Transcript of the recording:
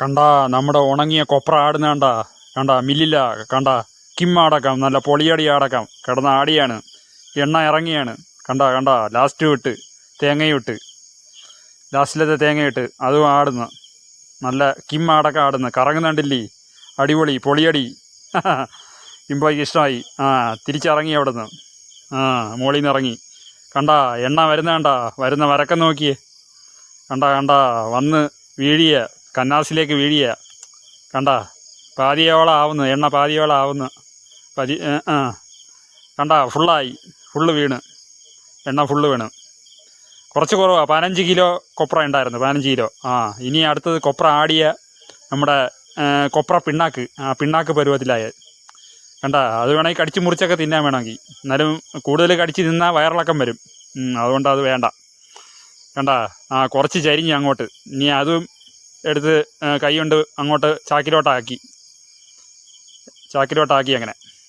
കണ്ടാ നമ്മുടെ ഉണങ്ങിയ കൊപ്ര ആടുന്ന കണ്ടാ കണ്ടാ മില്ലില്ല കണ്ടാ കിമ്മാടക്കാം നല്ല പൊളിയടി അടക്കാം കിടന്ന ആടിയാണ്. എണ്ണ ഇറങ്ങിയാണ്. കണ്ടാ കണ്ടാ ലാസ്റ്റ് വിട്ട് തേങ്ങയിട്ട് ലാസ്റ്റിലത്തെ തേങ്ങയിട്ട് അതും ആടുന്നു. നല്ല കിമ്മാടക്കം ആടുന്നു. കറങ്ങുന്നുണ്ടില്ലേ? അടിപൊളി പൊളിയടി. ഇമ്പോയ്ക്ക് ഇഷ്ടമായി. തിരിച്ചിറങ്ങി അവിടെ നിന്ന്. മുകളിൽ നിന്ന് ഇറങ്ങി. കണ്ടാ എണ്ണ വരുന്ന കണ്ടാ വരുന്ന വരക്കം നോക്കിയേ. കണ്ടാ കണ്ടാ വന്ന് വീഴിയ കന്നാസിലേക്ക് വീഴിയ കണ്ടാ പാതിയോളം ആവുന്നു. എണ്ണ പാതിയോളം ആവുന്നു. കണ്ടാ ഫുള്ളായി. ഫുള്ള് വീണ്. എണ്ണ ഫുള്ള് വീണ്. കുറച്ച് കുറവാണ്. 15 കിലോ കൊപ്ര ഉണ്ടായിരുന്നു. 15 കിലോ. ഇനി അടുത്തത് കൊപ്ര ആടിയ നമ്മുടെ കൊപ്ര പിണ്ണാക്ക്. പിണ്ണാക്ക് പരുവത്തിലായ കണ്ടാ. അത് വേണമെങ്കിൽ കടിച്ച് മുറിച്ചൊക്കെ തിന്നാൻ വേണമെങ്കിൽ. എന്നാലും കൂടുതൽ കടിച്ച് തിന്നാൽ വയറിളക്കം വരും. അതുകൊണ്ട് അത് വേണ്ട. കണ്ടാ കുറച്ച് ചരിഞ്ഞ് അങ്ങോട്ട്. ഇനി അതും എടുത്ത് കൈ കൊണ്ട് അങ്ങോട്ട് ചാക്കിലോട്ടാക്കി അങ്ങനെ.